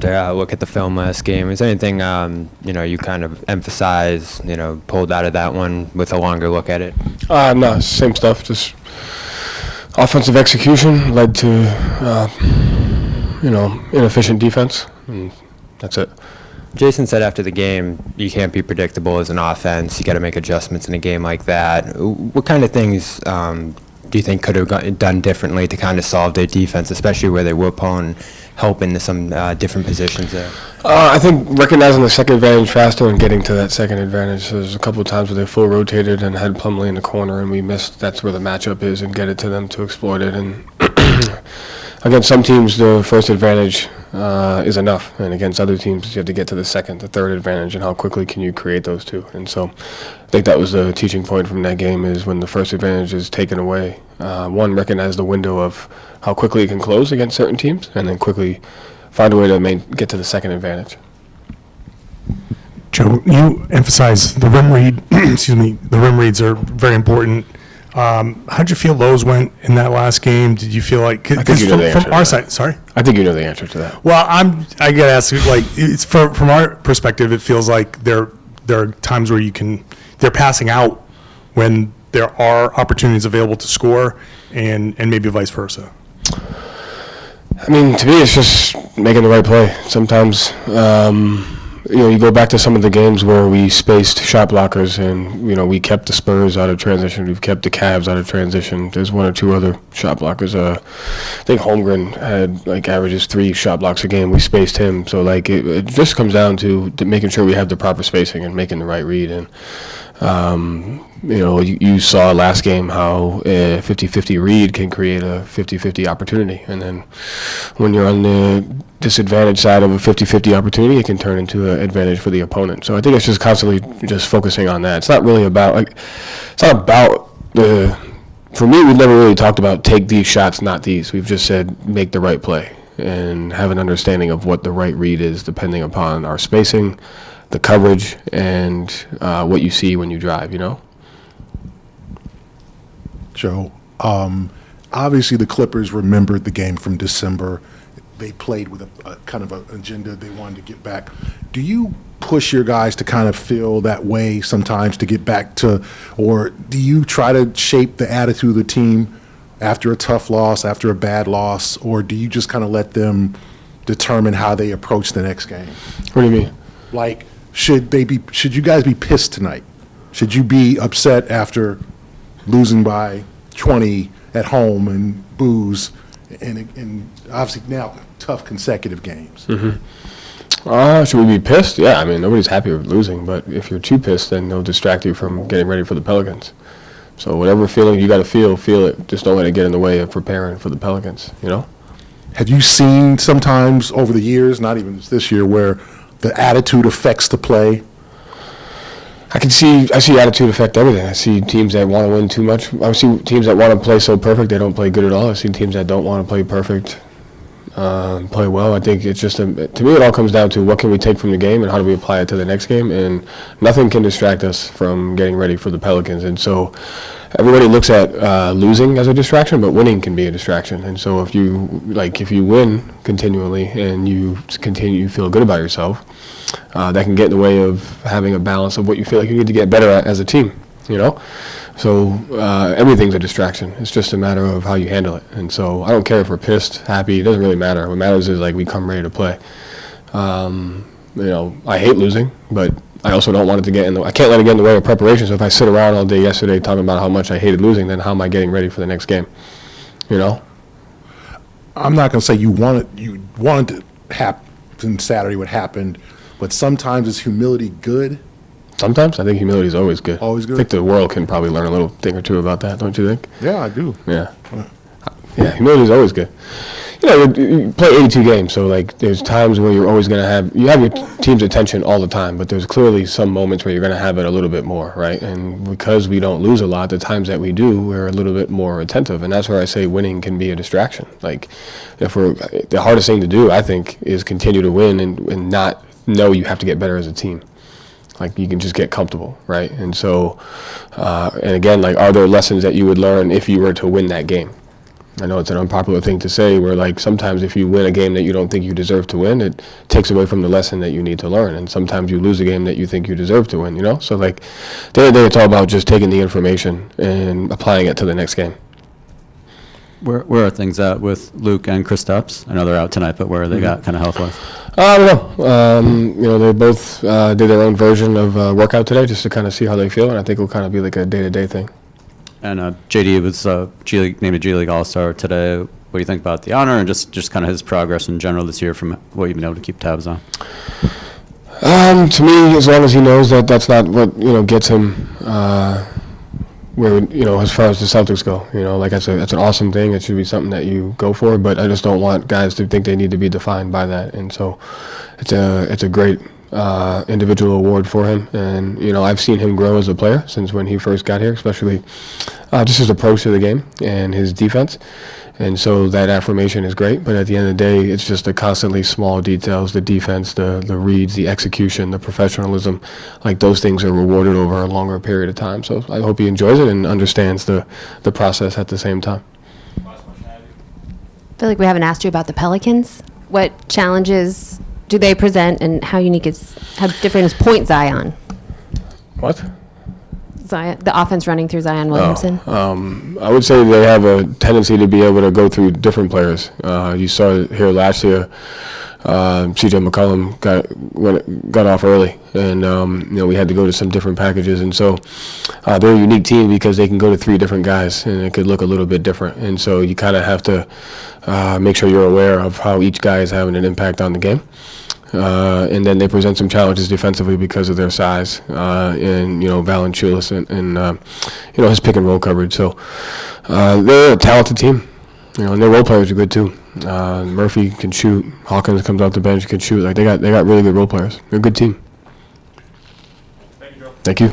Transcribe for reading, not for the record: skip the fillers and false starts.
after a look at the film last game. Is there anything, you kind of emphasize, pulled out of that one with a longer look at it? No, same stuff. Just offensive execution led to, inefficient defense, and that's it. Jason said after the game, you can't be predictable as an offense. You got to make adjustments in a game like that. What kind of things do you think could have done differently to kind of solve their defense, especially where they were pulling help into some different positions there? I think recognizing the second advantage faster and getting to that second advantage. There's a couple of times where they full rotated and had Plumlee in the corner, and we missed. That's where the matchup is, and get it to them to exploit it. And against some teams, the first advantage is enough, and against other teams, you have to get to the second, the third advantage, and how quickly can you create those two. And so I think that was the teaching point from that game, is when the first advantage is taken away, one, recognize the window of how quickly it can close against certain teams, and then quickly find a way to get to the second advantage. Joe, you emphasize the rim read. Excuse me. The rim reads are very important. How'd you feel those went in that last game? Did you feel like, I think you know the answer from our side? Sorry, I think you know the answer to that. Well, I gotta ask you, like, it's from our perspective, it feels like there are times where they're passing out when there are opportunities available to score, and maybe vice versa. I mean, to me, it's just making the right play. Sometimes, you go back to some of the games where we spaced shot blockers, and we kept the Spurs out of transition. We've kept the Cavs out of transition. There's one or two other shot blockers. I think Holmgren had averages 3 shot blocks a game. We spaced him, so it just comes down to making sure we have the proper spacing and making the right read. And you saw last game how a 50-50 read can create a 50-50 opportunity, and then when you're on the disadvantage side of a 50-50 opportunity, it can turn into an advantage for the opponent. So I think it's just constantly just focusing on that. It's not really about for me, we've never really talked about take these shots, not these. We've just said make the right play and have an understanding of what the right read is depending upon our spacing, the coverage, and what you see when you drive, Joe, obviously the Clippers remembered the game from December. They played with a kind of an agenda they wanted to get back. Do you push your guys to kind of feel that way sometimes to get back to, or do you try to shape the attitude of the team after a tough loss, after a bad loss, or do you just kind of let them determine how they approach the next game? What do you mean? Like, should you guys be pissed tonight? Should you be upset after losing by 20 at home and booze and obviously now tough consecutive games? Mm-hmm. Should we be pissed? Yeah, I mean, nobody's happy with losing, but if you're too pissed, then they'll distract you from getting ready for the Pelicans. So whatever feeling you got to feel it. Just don't let it get in the way of preparing for the Pelicans, Have you seen sometimes over the years, not even this year, where the attitude affects the play? I see attitude affect everything. I see teams that want to win too much. I see teams that want to play so perfect they don't play good at all. I see teams that don't want to play perfect, play well. I think it's just, to me, it all comes down to what can we take from the game and how do we apply it to the next game, and nothing can distract us from getting ready for the Pelicans. And so everybody looks at losing as a distraction, but winning can be a distraction. And so if you win continually and you feel good about yourself, that can get in the way of having a balance of what you feel like you need to get better at as a team, So everything's a distraction. It's just a matter of how you handle it. And so I don't care if we're pissed, happy. It doesn't really matter. What matters is we come ready to play. I hate losing, but I also don't want it to get in the. I can't let it get in the way of preparation. So if I sit around all day yesterday talking about how much I hated losing, then how am I getting ready for the next game? I'm not going to say you wanted to happen Saturday what happened, but sometimes is humility good? Sometimes. I think humility is always good. Always good? I think the world can probably learn a little thing or two about that, don't you think? Yeah, I do. Yeah. Yeah, humility is always good. You play 82 games, so there's times where you're always going to have your team's attention all the time, but there's clearly some moments where you're going to have it a little bit more, right? And because we don't lose a lot, the times that we do, we're a little bit more attentive, and that's where I say winning can be a distraction. The hardest thing to do, I think, is continue to win and not know you have to get better as a team. You can just get comfortable, right? And so, and again, are there lessons that you would learn if you were to win that game? I know it's an unpopular thing to say, where like sometimes if you win a game that you don't think you deserve to win, it takes away from the lesson that you need to learn. And sometimes you lose a game that you think you deserve to win, you know? So like, at the end of the day, it's all about just taking the information and applying it to the next game. Where are things at with Luke and Kristaps? I know they're out tonight, but where are they got kind of health-wise? I don't know. They both did their own version of workout today just to kind of see how they feel, and I think it'll kind of be like a day-to-day thing. And JD was named a G League All-Star today. What do you think about the honor and just kind of his progress in general this year from what you've been able to keep tabs on? To me, as long as he knows that that's not what gets him where as far as the Celtics go, like that's an awesome thing. It should be something that you go for. But I just don't want guys to think they need to be defined by that. And so, it's a great individual award for him. And I've seen him grow as a player since when he first got here, especially just his approach to the game and his defense. And so that affirmation is great, but at the end of the day, it's just the constantly small details, the defense, the reads, the execution, the professionalism. Like those things are rewarded over a longer period of time. So I hope he enjoys it and understands the process at the same time. I feel like we haven't asked you about the Pelicans. What challenges do they present, and how different is Point Zion? What? The offense running through Zion Williamson. I would say they have a tendency to be able to go through different players. You saw it here last year. C.J. McCollum got off early, and we had to go to some different packages. And so they're a unique team because they can go to 3 different guys, and it could look a little bit different. And so you kind of have to make sure you're aware of how each guy is having an impact on the game. And then they present some challenges defensively because of their size and Valanciunas and his pick and roll coverage. So they're a talented team, and their role players are good too. Murphy can shoot. Hawkins comes off the bench, can shoot. Like they got really good role players. They're a good team. Thank you, Joe. Thank you.